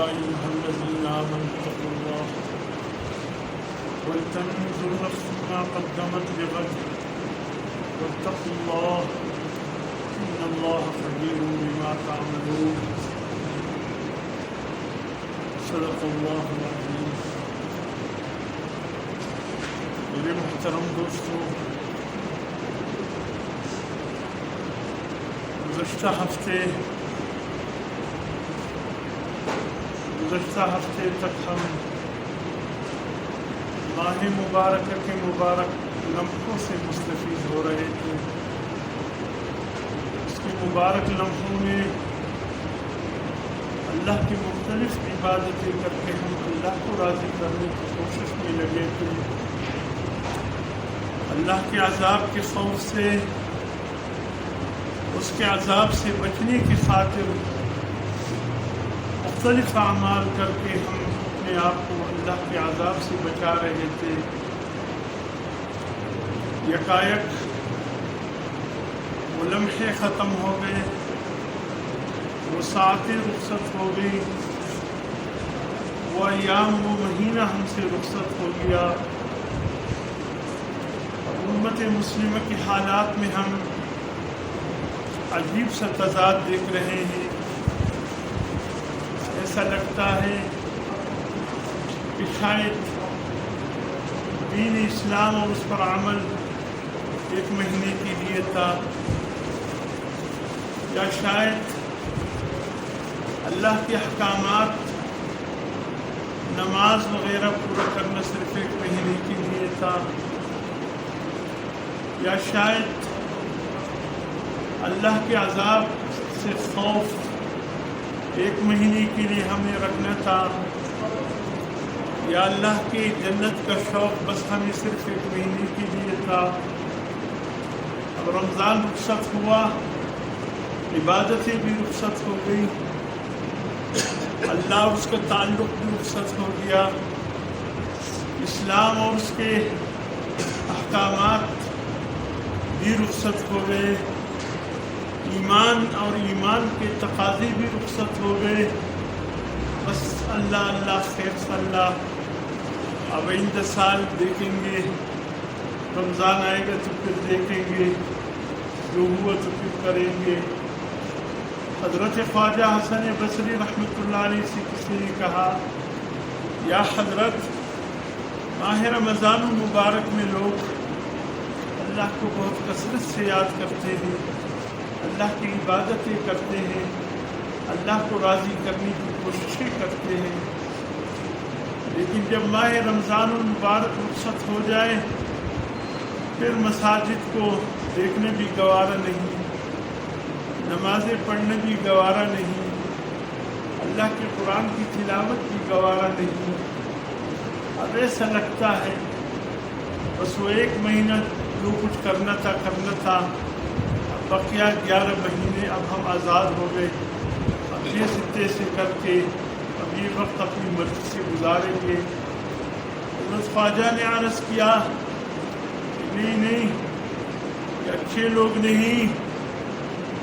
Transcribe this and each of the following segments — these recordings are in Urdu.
أيها الذين آمنوا اتقوا الله ولتنظر نفس ما قدمت لغد واتقوا الله إن الله خبير بما تعملون صدق الله العظيم. میرے محترم دوستوں، گزشتہ ہفتے تک ہم ماہ مبارکہ کے مبارک لمحوں سے مستفید ہو رہے تھے. اس کے مبارک لمحوں میں اللہ کی مختلف عبادتیں کر کے ہم اللہ کو راضی کرنے کی کوشش میں لگے تھے. اللہ کے عذاب کے خوف سے، اس کے عذاب سے بچنے کی خاطر مختلف اعمال کر کے ہم اپنے آپ کو اللہ کے عذاب سے بچا رہے تھے. یکایک وہ لمحے ختم ہو گئے، وہ ساعتیں رخصت ہو گئی، وہ ایام، وہ مہینہ ہم سے رخصت ہو گیا. امت مسلمہ کے حالات میں ہم عجیب سا تضاد دیکھ رہے ہیں. ایسا لگتا ہے کہ شاید دین اسلام اور اس پر عمل ایک مہینے کے لیے تھا، یا شاید اللہ کے احکامات، نماز وغیرہ پورا کرنا صرف ایک مہینے کے لیے تھا، یا شاید اللہ کے عذاب سے خوف ایک مہینے کے لیے ہمیں رکھنا تھا، یا اللہ کی جنت کا شوق بس ہمیں صرف ایک مہینے کے لیے تھا. اب رمضان رخصت ہوا، عبادتیں بھی رخصت ہو گئی، اللہ اور اس کا تعلق بھی رخصت ہو گیا، اسلام اور اس کے احکامات بھی رخصت ہو گئے، ایمان اور ایمان کے تقاضے بھی رخصت ہو گئے. بس اللہ اللہ خیر اللہ. اب آئندہ سال دیکھیں گے، رمضان آئے گا تو پھر دیکھیں گے، جو ہوا تو پھر کریں گے. حضرت خواجہ حسن بصری رحمۃ اللہ علیہ سے کسی نے کہا، یا حضرت، ماہ رمضان المبارک میں لوگ اللہ کو بہت کثرت سے یاد کرتے ہیں، اللہ کی عبادتیں کرتے ہیں، اللہ کو راضی کرنے کی کوششیں کرتے ہیں، لیکن جب ماہ رمضان المبارک رخصت ہو جائے پھر مساجد کو دیکھنے بھی گوارا نہیں، نمازیں پڑھنے بھی گوارا نہیں، اللہ کے قرآن کی تلاوت بھی گوارا نہیں. اب ایسا لگتا ہے بس وہ ایک مہینہ جو کچھ کرنا تھا بقیہ 11 مہینے اب ہم آزاد ہو گئے. اب یہ ستے سے کر کے اب یہ وقت اپنی مرضی سے گزاریں گے. حضرت خواجہ نے عرض کیا کہ نہیں، یہ اچھے لوگ نہیں،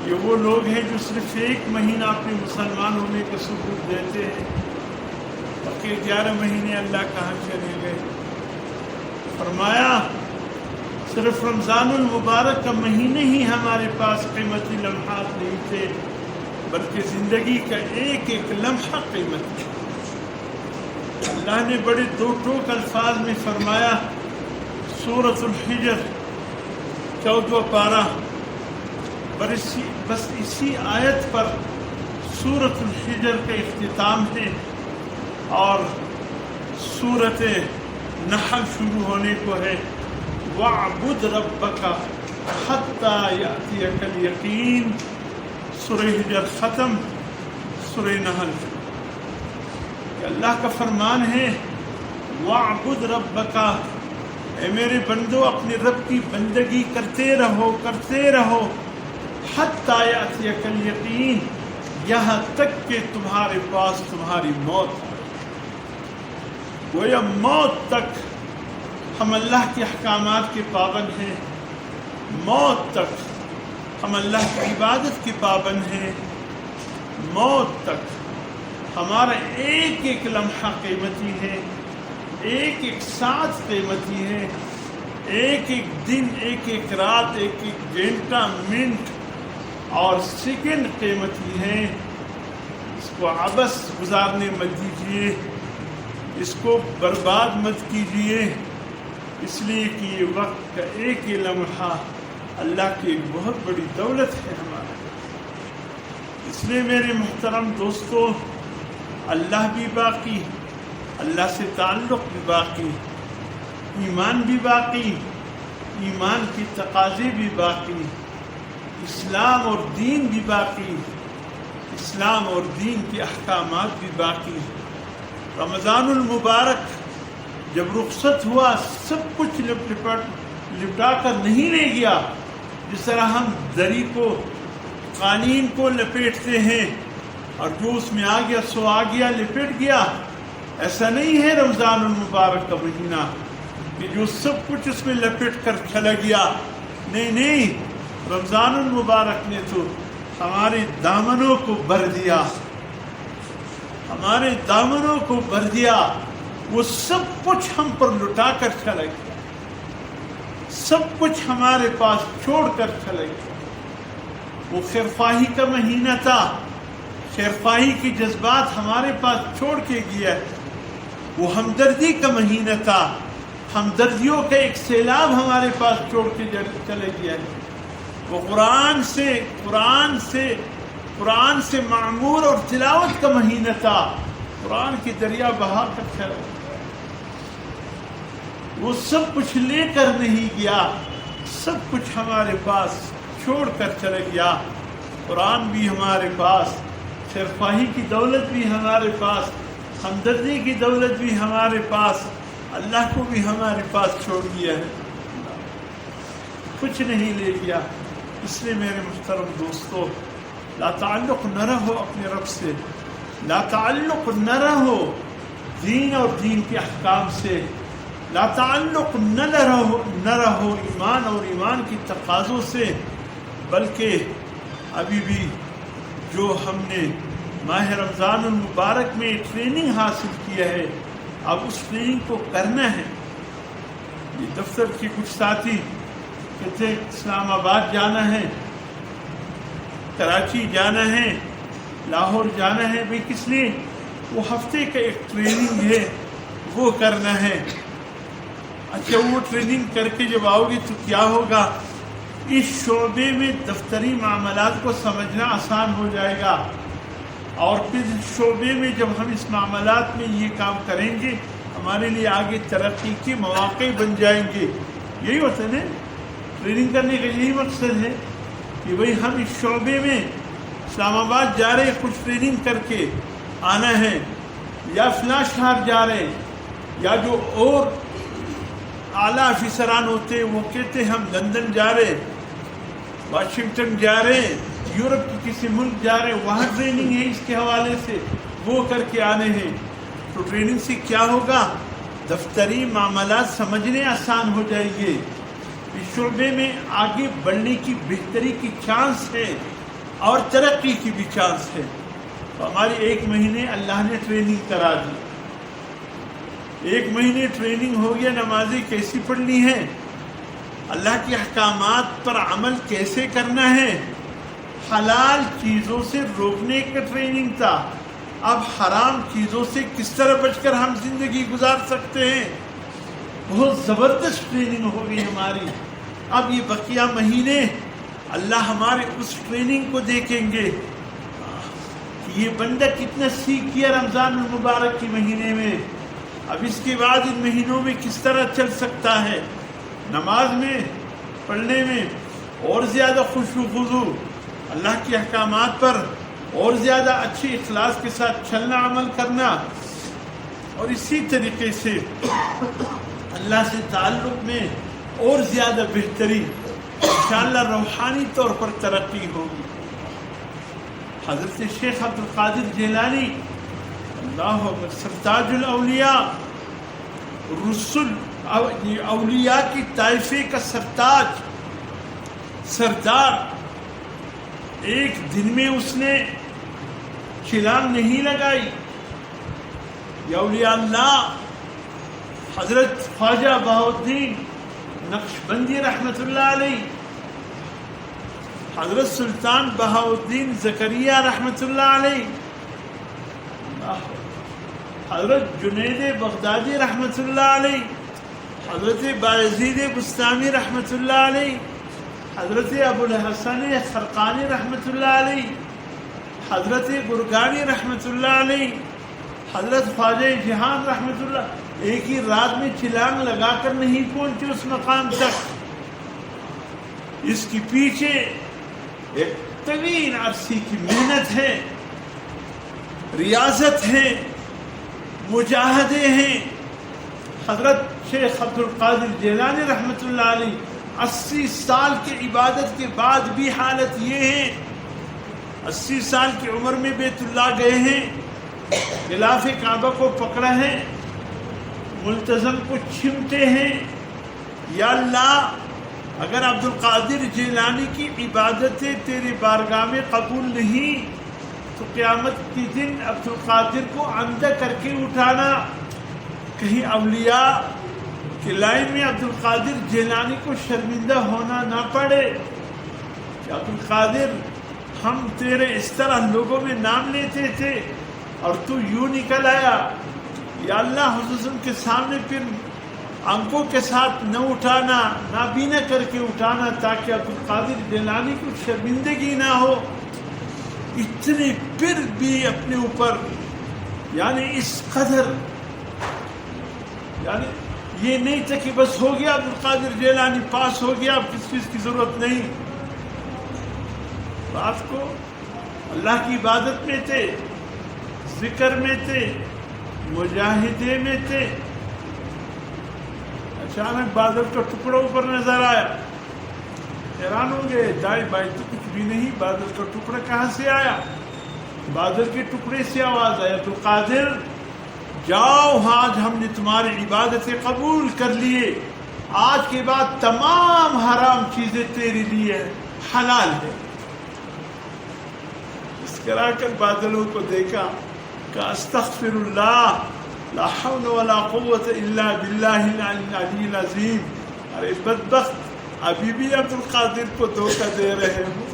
یہ وہ لوگ ہیں جو صرف ایک مہینہ اپنے مسلمان ہونے کا ثبوت دیتے ہیں، بقیہ 11 مہینے اللہ کہاں چلے گئے. فرمایا صرف رمضان المبارک کا مہینے ہی ہمارے پاس قیمتی لمحات نہیں تھے، بلکہ زندگی کا ایک ایک لمحہ قیمتی ہے. اللہ نے بڑے دو ٹوک الفاظ میں فرمایا، سورۃ الحجر 14 پارہ، بس اسی آیت پر سورۃ الحجر کا اختتام ہے اور سورۃ نحل شروع ہونے کو ہے. وَاعْبُدْ رَبَّكَ حَتَّى يَأْتِيَكَ الْيَقِينُ. سورہ حجر ختم، سورہ نحل. اللہ کا فرمان ہے، وَاعْبُدْ رَبَّكَ، اے میرے بندو اپنے رب کی بندگی کرتے رہو حَتَّى يَأْتِيَكَ الْيَقِينُ، یہاں تک کہ تمہارے پاس تمہاری موت آئے. گویا موت تک ہم اللہ کے احکامات کے پابند ہیں، موت تک ہم اللہ کی عبادت کے پابند ہیں، موت تک ہمارا ایک ایک لمحہ قیمتی ہے، ایک ایک سانس قیمتی ہے، ایک ایک دن، ایک ایک رات، ایک ایک گھنٹہ، منٹ اور سیکنڈ قیمتی ہے۔ اس کو عبث گزارنے مت دیجیے، اس کو برباد مت کیجیے، اس لیے کہ یہ وقت کا ایک ہی لمحہ اللہ کی ایک بہت بڑی دولت ہے ہمارا۔ اس لیے میرے محترم دوستو، اللہ بھی باقی، اللہ سے تعلق بھی باقی، ایمان بھی باقی، ایمان کی تقاضے بھی باقی، اسلام اور دین بھی باقی، اسلام اور دین کے احکامات بھی باقی۔ رمضان المبارک جب رخصت ہوا سب کچھ لپٹا کر نہیں لے گیا، جس طرح ہم دری کو، قالین کو لپیٹتے ہیں اور جو اس میں آ گیا سو آ گیا، لپٹ گیا۔ ایسا نہیں ہے رمضان المبارک کا مہینہ کہ جو سب کچھ اس میں لپٹ کر چلا گیا، نہیں، رمضان المبارک نے تو ہمارے دامنوں کو بھر دیا، ہمارے دامنوں کو بھر دیا، وہ سب کچھ ہم پر لٹا کر چلا گیا، سب کچھ ہمارے پاس چھوڑ کر چلا گیا۔ وہ خیرخواہی کا مہینہ تھا، خیرخواہی کے جذبات ہمارے پاس چھوڑ کے گیا۔ وہ ہمدردی کا مہینہ تھا، ہمدردیوں کا ایک سیلاب ہمارے پاس چھوڑ کے چلے گیا۔ وہ قرآن سے معمور اور تلاوت کا مہینہ تھا، قرآن کی دریا بہا کر چلا گیا۔ وہ سب کچھ لے کر نہیں گیا، سب کچھ ہمارے پاس چھوڑ کر چلا گیا۔ قرآن بھی ہمارے پاس، خیرخواہی کی دولت بھی ہمارے پاس، ہمدردی کی دولت بھی ہمارے پاس، اللہ کو بھی ہمارے پاس چھوڑ دیا ہے، کچھ نہیں لے گیا۔ اس لیے میرے محترم دوستو، لا تعلق نہ رہو اپنے رب سے، لا تعلق نہ رہو دین اور دین کے احکام سے، لا تعلق نہ رہو ایمان اور ایمان کی تقاضوں سے، بلکہ ابھی بھی جو ہم نے ماہ رمضان المبارک میں ٹریننگ حاصل کیا ہے، اب اس ٹریننگ کو کرنا ہے۔ یہ دفتر کے کچھ ساتھی کہتے ہیں اسلام آباد جانا ہے، کراچی جانا ہے، لاہور جانا ہے، بھئی کس لیے؟ وہ ہفتے کا ایک ٹریننگ ہے، وہ کرنا ہے۔ اچھا، وہ ٹریننگ کر کے جب آؤ گے تو کیا ہوگا؟ اس شعبے میں دفتری معاملات کو سمجھنا آسان ہو جائے گا، اور پھر اس شعبے میں جب ہم اس معاملات میں یہ کام کریں گے، ہمارے لیے آگے ترقی کے مواقع بن جائیں گے۔ یہی ہوتا ہے نا، ٹریننگ کرنے کا یہی مقصد ہے کہ بھئی ہم اس شعبے میں اسلام آباد جا رہے، کچھ ٹریننگ کر کے آنا ہے، یا فلاں شہر جا رہے، یا جو اور اعلیٰ افسران ہوتے وہ کہتے ہم لندن جا رہے، واشنگٹن جا رہے، یورپ کے کسی ملک جا رہے، وہاں ٹریننگ ہے اس کے حوالے سے، وہ کر کے آنے ہیں۔ تو ٹریننگ سے کیا ہوگا؟ دفتری معاملات سمجھنے آسان ہو جائیں گے، اس شعبے میں آگے بڑھنے کی بہتری کی چانس ہے اور ترقی کی بھی چانس ہے۔ تو ہماری 1 مہینے اللہ نے ٹریننگ کرا دی، 1 مہینے ٹریننگ ہو گیا، نمازیں کیسی پڑھنی ہے، اللہ کے احکامات پر عمل کیسے کرنا ہے، حلال چیزوں سے روکنے کا ٹریننگ تھا، اب حرام چیزوں سے کس طرح بچ کر ہم زندگی گزار سکتے ہیں۔ بہت زبردست ٹریننگ ہو گئی ہماری۔ اب یہ بقیہ مہینے اللہ ہمارے اس ٹریننگ کو دیکھیں گے کہ یہ بندہ کتنا سیکھ گیا رمضان المبارک کے مہینے میں، اب اس کے بعد ان مہینوں میں کس طرح چل سکتا ہے، نماز میں، پڑھنے میں اور زیادہ خشوع و خضوع، اللہ کے احکامات پر اور زیادہ اچھے اخلاص کے ساتھ چلنا، عمل کرنا، اور اسی طریقے سے اللہ سے تعلق میں اور زیادہ بہتری، انشاءاللہ روحانی طور پر ترقی ہوگی۔ حضرت شیخ عبد القادر جیلانی اللہ اکبر، سرتاج الاولیاء، رسول اولیاء کی طائفے کا سردار، ایک دن میں اس نے چھلانگ نہیں لگائی، یا اولیاء اللہ حضرت خواجہ بہاؤالدین نقشبندی رحمۃ اللہ علیہ، حضرت سلطان بہاؤالدین زکریا رحمۃ اللہ علیہ، حضرت جنید بغدادی رحمۃ اللہ علیہ، حضرت بایزید بستامی رحمۃ اللہ علیہ، حضرت ابو الحسن خرقانی رحمۃ اللہ علیہ، حضرت گرگانی رحمۃ اللہ علیہ، حضرت خواجہ جہان رحمۃ اللہ، ایک ہی رات میں چھلانگ لگا کر نہیں پہنچے اس مقام تک. اس کے پیچھے ایک طویل عرصے کی محنت ہے، ریاضت ہے، مجاہدے ہیں. حضرت شیخ عبد القادر جیلانی رحمۃ اللہ علیہ 80 سال کی عبادت کے بعد بھی حالت یہ ہے، 80 سال کی عمر میں بیت اللہ گئے ہیں، غلاف کعبہ کو پکڑا ہے، ملتزم کو چھمتے ہیں. یا اللہ اگر عبد القادر جیلانی کی عبادتیں تیری بارگاہ میں قبول نہیں تو قیامت کے دن عبد القادر کو اندھا کر کے اٹھانا، کہیں اولیاء کی لائن میں عبد القادر جیلانی کو شرمندہ ہونا نہ پڑے کہ عبد القادر ہم تیرے اس طرح لوگوں میں نام لیتے تھے اور تو یوں نکل آیا. یا اللہ حضور کے سامنے پھر آنکھوں کے ساتھ نہ اٹھانا، نابینا کر کے اٹھانا تاکہ عبد القادر جیلانی کو شرمندگی نہ ہو. اتنے پھر بھی اپنے اوپر یعنی اس قدر یعنی یہ نہیں تھا کہ بس ہو گیا عبد القادر جیلانی پاس ہو گیا، اب کس چیز کی ضرورت نہیں. رات کو اللہ کی عبادت میں تھے، ذکر میں تھے، مجاہدے میں تھے. اچانک بادل کا ٹکڑا اوپر نظر آیا، حیران ہو گئے، دائیں بائیں تو کچھ بھی نہیں، بادل کا ٹکڑا کہاں سے آیا؟ بادل کے ٹکڑے سے آواز آیا تو قادر جاؤ، آج ہم نے تمہاری عبادتیں قبول کر لیے، آج کے بعد تمام حرام چیزیں تیرے لیے حلال ہے. مسکرا کر بادلوں کو دیکھا کہ استغفر اللہ لا حول ولا قوت الا باللہ العلی العظیم. ارے بدبخت، ابھی بھی عبد القادر کو دھوکہ دے رہے ہو.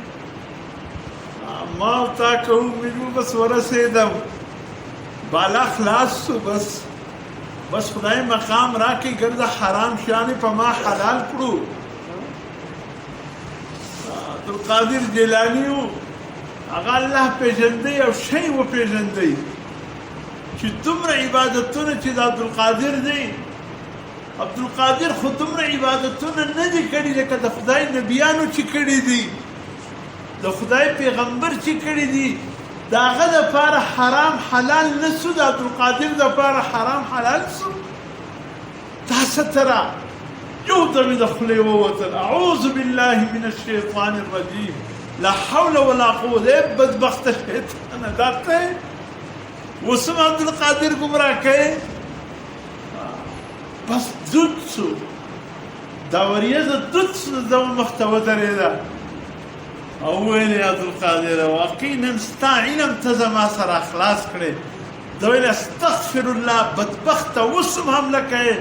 ما تا کہوں مجھو بس ورسے دم بالا خلاص سو بس خدای مقام را کے گرد حرام شانی پما حلال پڑو. عبد القادر جیلانیو اگا اللہ پیجندے اور شئی وہ پیجندے کہ تمہر عبادتوں نے چیز عبد القادر دی. عبد القادر خود تمہر عبادتوں نے نہیں کری، لیکن دا خدای نبیانو چی کری دی، دا خدای پیغمبر چی کری دی. دا غد پار حرام حلال نسو، دا عبد القادر دا پار حرام حلال سو. تا سترا جو دمی دخلے ووتن اعوذ باللہ من الشیطان الرجیم لا حول ولا قوت. اے بدبخت شیطان داتا ہے وسم عبد القادر گمراہ کہے بس دود سو داوریز دود سو دو مختوط ریدا اولی عبد القادر واقعی ستا علم تزما سر اخلاص کرے دویل استغفر اللہ بدبخت وسم حملہ کہے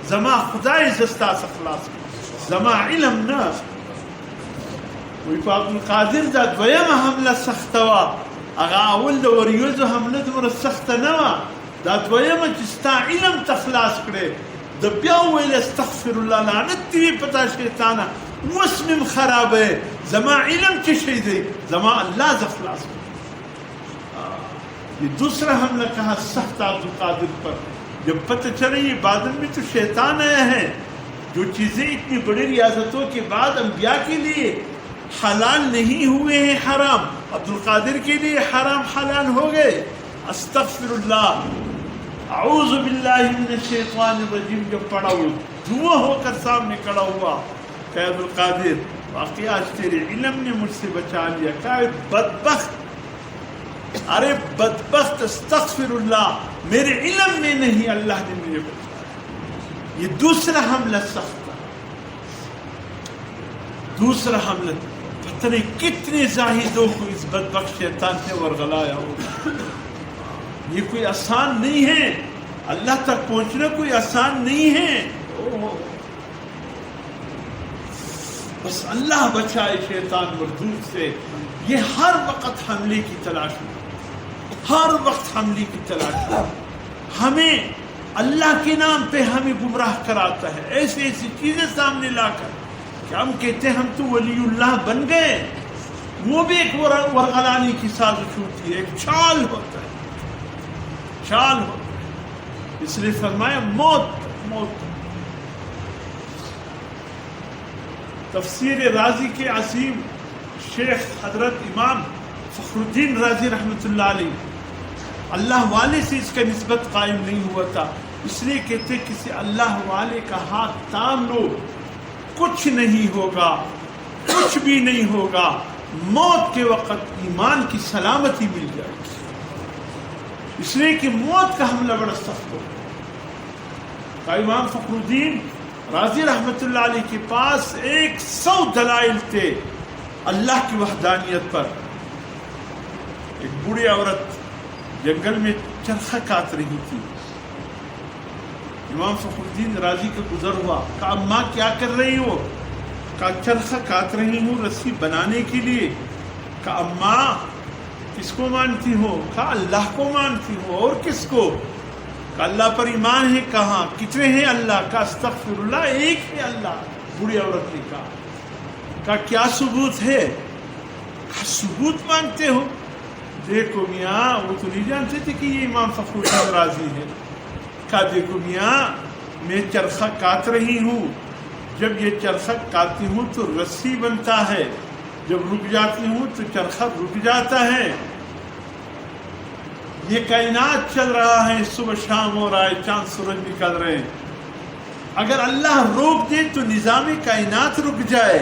زما خدای زستا اخلاص کرے زما علم نا وی پا عبد القادر دا دویم حملہ سختوا اگا اول دا وریوزو حملہ دمرا سخت نوا دا دویم جستا علم تخلاص کرے دا بیاویل استغفر اللہ لعنت تیوی پتا شیطانا وسمم خراب ہے زما علم چشی دے زما اللہ زخلاص کرے. یہ دوسرا حملہ کہا سخت عبد القادر پر جب پتہ چلے یہ بادل میں تو شیطان آیا ہے. جو چیزیں اتنی بڑی ریاضتوں کے بعد انبیاء کے لیے حلال نہیں ہوئے ہیں حرام، عبد القادر کے لیے حرام حلال ہو گئے. استغفر اللہ اعوذ باللہ من الشیطان الرجیم جب پڑھا ہوا دھواں ہو کر سامنے کھڑا ہوا کہ عبد القادر واقعی آج تیرے علم نے مجھ سے بچا لیا. کہ بدبخت، ارے بدبخت استغفر اللہ میرے علم میں نہیں، اللہ نے مجھے بچایا. یہ دوسرا حملہ سخت تھا. دوسرا حملہ پتہ نہیں کتنے زاہدوں کو اس بدبخت شیطان نے ورغلایا ہو. یہ کوئی آسان نہیں ہے اللہ تک پہنچنا کوئی آسان نہیں ہے. بس اللہ بچائے شیطان مردود سے. یہ ہر وقت حملے کی تلاش میں، ہر وقت حملے کی تلاش میں، ہمیں اللہ کے نام پہ ہمیں گمراہ کراتا ہے، ایسی ایسی چیزیں سامنے لا کر کہ ہم کہتے ہیں ہم تو ولی اللہ بن گئے. وہ بھی ایک ورغلانی کی سازش ہوتی ہے، ایک چال ہوتا ہے، چال ہوتا ہے. اس لیے فرمایا موت موت. تفسیر رازی کے عظیم شیخ حضرت امام فخر الدین رازی رحمۃ اللہ علیہ، اللہ والے سے اس کا نسبت قائم نہیں ہوا تھا، اس لیے کہتے کسی اللہ والے کا ہاتھ تام لو، کچھ نہیں ہوگا، کچھ بھی نہیں ہوگا. موت کے وقت ایمان کی سلامتی مل جائے گی، اس لیے کہ موت کا حملہ بڑا سخت ہوگا. امام فخر الدین رازی رحمۃ اللہ علیہ کے پاس 100 دلائل تھے اللہ کی وحدانیت پر. ایک بوڑھی عورت جنگل میں چرخہ کاٹ رہی تھی. امام فخر الدین رازی کا گزر ہوا، کہا اماں کیا کر رہی ہو؟ کہا چرخہ کاٹ رہی ہوں رسی بنانے کے لیے. کہا اماں کس کو مانتی ہو؟ کہا اللہ کو مانتی ہو. اور کس کو؟ کہا اللہ پر ایمان ہے. کہاں کتنے ہیں اللہ؟ کہا استغفر اللہ ایک ہے اللہ. بوڑھی عورت نے کہا کیا ثبوت ہے؟ کہا ثبوت مانگتے ہو؟ دیکھو میاں وہ تو نہیں جانتے تھے کہ یہ امام فخر الدین رازی ہے. کہا دیکھو میاں میں چرخہ کاٹ رہی ہوں، جب یہ چرخہ کاٹتی ہوں تو رسی بنتا ہے، جب رک جاتی ہوں تو چرخہ رک جاتا ہے. یہ کائنات چل رہا ہے، صبح شام ہو رہا ہے، چاند سورج نکل رہے ہیں. اگر اللہ روک دے تو نظام کائنات رک جائے.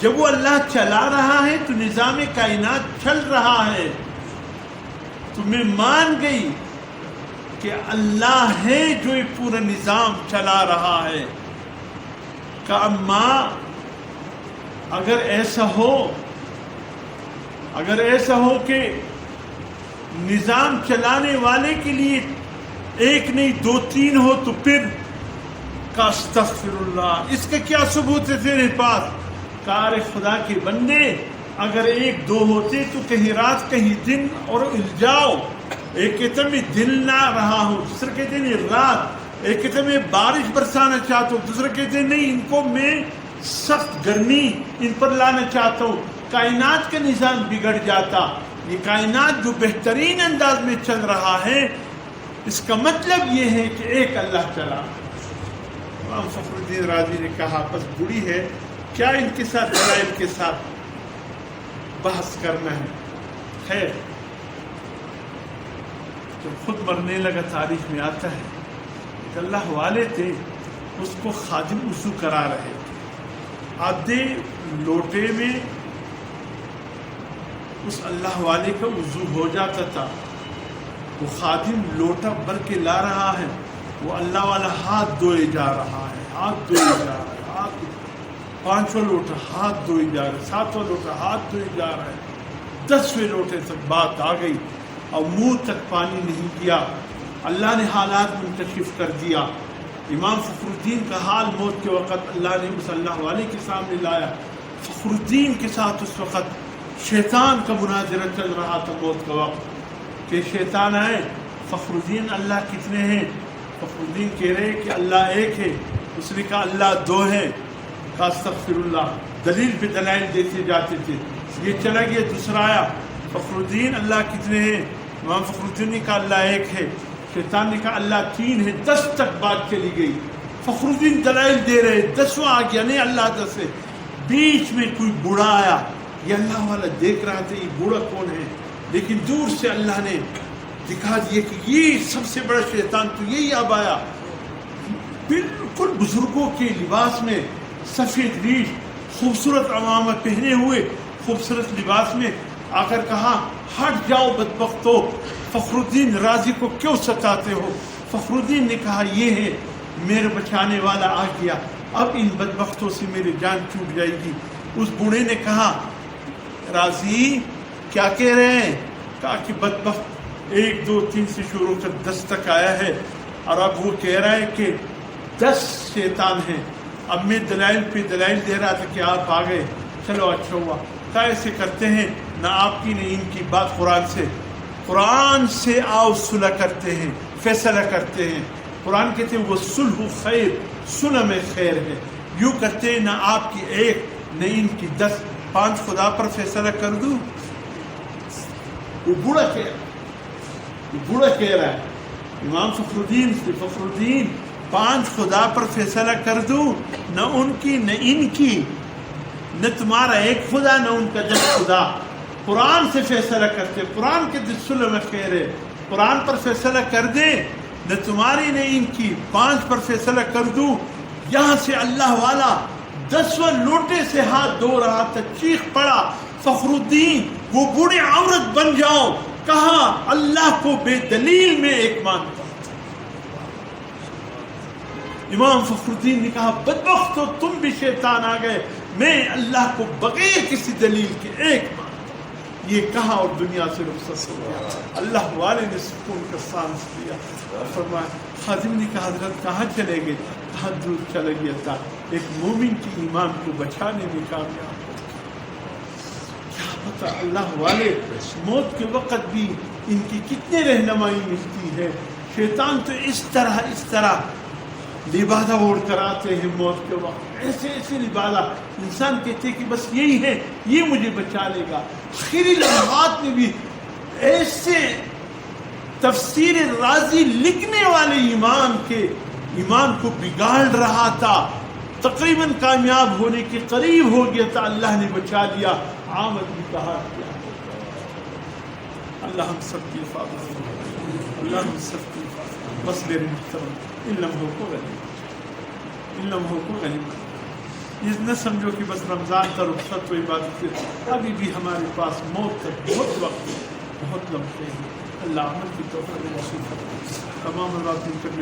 جب وہ اللہ چلا رہا ہے تو نظام کائنات چل رہا ہے. تو میں مان گئی کہ اللہ ہے جو یہ پورا نظام چلا رہا ہے. کہ اماں اگر ایسا ہو کہ نظام چلانے والے کے لیے ایک نہیں 2 3 ہو تو پھر کا استغفر اللہ، اس کا کیا ثبوت ہے تیرے پاس؟ کار خدا کے بندے اگر 1 2 ہوتے تو کہیں رات کہیں دن اور الجاؤ. ایک کہتا میں دن نہ رہا ہوں، دوسرا کہتے نہیں رات، ایک کہتا میں بارش برسانا چاہتا ہوں، دوسرا کہتے نہیں ان کو میں سخت گرمی ان پر لانا چاہتا ہوں. کائنات کا نظام بگڑ جاتا. یہ کائنات جو بہترین انداز میں چل رہا ہے، اس کا مطلب یہ ہے کہ ایک اللہ چلا. امام فخر الدین رازی نے کہا بس بڑی ہے، کیا ان کے ساتھ دلائل کے ساتھ بحث کرنا ہے. خیر جب خود مرنے لگا تاریخ میں آتا ہے کہ اللہ والے تھے، اس کو خادم وضو کرا رہے تھے. آدھے لوٹے میں اس اللہ والے کا وضو ہو جاتا تھا. وہ خادم لوٹا بھر کے لا رہا ہے، وہ اللہ والا ہاتھ دھوئے جا رہا ہے، ہاتھ دھوئے جا رہا ہے، ہاتھ 5واں لوٹا ہاتھ دھوئے جا رہا ہے، 7واں لوٹا ہاتھ دھوئے جا رہا ہے. 10ویں لوٹے تک بات آ گئی اور منہ تک پانی نہیں کیا. اللہ نے حالات منتشف کر دیا. امام فخر الدین کا حال موت کے وقت اللہ نے اس اللہ والے کے سامنے لایا. فخر الدین کے ساتھ اس وقت شیطان کا مناظرہ چل رہا تھا موت کا وقت کہ شیطان آئے، فخر الدین اللہ کتنے ہیں؟ فخر الدین کہہ رہے کہ اللہ ایک ہے. اس نے کہا اللہ 2 ہے. کہا استغفر اللہ. دلیل پہ دلائل دیتے جاتے تھے. یہ چلا گیا، دوسرا آیا، فخر الدین اللہ کتنے ہیں؟ امام فخر الدین نے کہا اللہ ایک ہے. شیطان نے کہا اللہ 3 ہے. 10 تک بات چلی گئی. فخر الدین دلائل دے رہے، 10واں آ گیا نہیں اللہ 10 ہے. بیچ میں کوئی بوڑھا آیا. یہ اللہ والا دیکھ رہا تھا یہ بوڑھا کون ہے، لیکن دور سے اللہ نے دکھا دیا کہ یہ سب سے بڑا شیطان تو یہی اب آیا. بالکل بزرگوں کے لباس میں، سفید ریش، خوبصورت عمامہ پہنے ہوئے، خوبصورت لباس میں آ کر کہا ہٹ جاؤ بدبختو، فخر الدین رازی کو کیوں ستاتے ہو؟ فخر الدین نے کہا یہ ہے میرے بچانے والا آ گیا، اب ان بدبختوں سے میری جان چھوٹ جائے گی. اس بوڑھے نے کہا رازی کیا کہہ رہے ہیں؟ کہا کہ بدبخت 1 2 3 سے شروع کر 10 تک آیا ہے، اور اب وہ کہہ رہا ہے کہ 10 شیطان ہیں. اب میں دلائل پہ دلائل دے رہا تھا کہ آپ آ گئے، چلو اچھا ہوا. کیا ایسے کرتے ہیں؟ نہ آپ کی نہ ان کی بات قرآن سے آؤ صلح کرتے ہیں، فیصلہ کرتے ہیں. قرآن کہتے ہیں وہ صلح خیر، صلح میں خیر ہے. یوں کرتے ہیں نہ آپ کی ایک نہ ان کی 10. 5 خدا پر فیصلہ کر دوں. وہ بوڑھا کہہ رہا ہے امام فخر الدین 5 خدا پر فیصلہ کر دوں، نہ ان کی نہ ان کی، نہ تمہارا ایک خدا نہ ان کا 10 خدا. قرآن سے فیصلہ کرتے، قرآن کے صلح میں خیر ہے. قرآن پر فیصلہ کر دیں، نہ تمہاری نہ ان کی. 5 پر فیصلہ کر دوں. یہاں سے اللہ والا 10واں لوٹے سے ہاتھ دھو رہا تھا، چیخ پڑا فخر الدین وہ بوڑھی عورت بن جاؤ. کہا اللہ کو بے دلیل میں ایک مانتا. امام فخر الدین نے کہا بدبخت ہو تم بھی شیطان آ گئے، میں اللہ کو بغیر کسی دلیل کے ایک مانتا. یہ کہا اور دنیا سے رخصت ہو گیا. اللہ والے نے سکون کا سانس لیا اور فرمایا. خادم نے کہا حضرت کہاں چلے گئے؟ کہاں دور چلا گیا تھا، ایک مومن کی ایمان کو بچانے میں کامیاب. کیا پتا اللہ والے موت کے وقت بھی ان کی کتنے رہنمائی ملتی ہے. شیطان تو اس طرح لبادہ اوڑھ کر آتے ہیں موت کے وقت، ایسے لبادہ. انسان کہتے ہیں کہ بس یہی ہے، یہ مجھے بچا لے گا. آخری لمحات میں بھی ایسے تفسیر رازی لکھنے والے ایمان کو بگاڑ رہا تھا، تقریباً کامیاب ہونے کے قریب ہو گیا تھا، اللہ نے بچا لیا. آمد بھی کہا کیا. اللہ ہم سب کی حفاظت کرے، اللہ ہم سب کی حفاظت. بس میرے محترم ان لمحوں کو غنیمت یہ نہ سمجھو کہ بس رمضان کا رخصت و عبادت ہے. ابھی بھی ہمارے پاس موت تک بہت وقت ہے، بہت لمحے ہیں. اللہ عمل کی توفیق نصیب فرمائے. تمام راتوں پر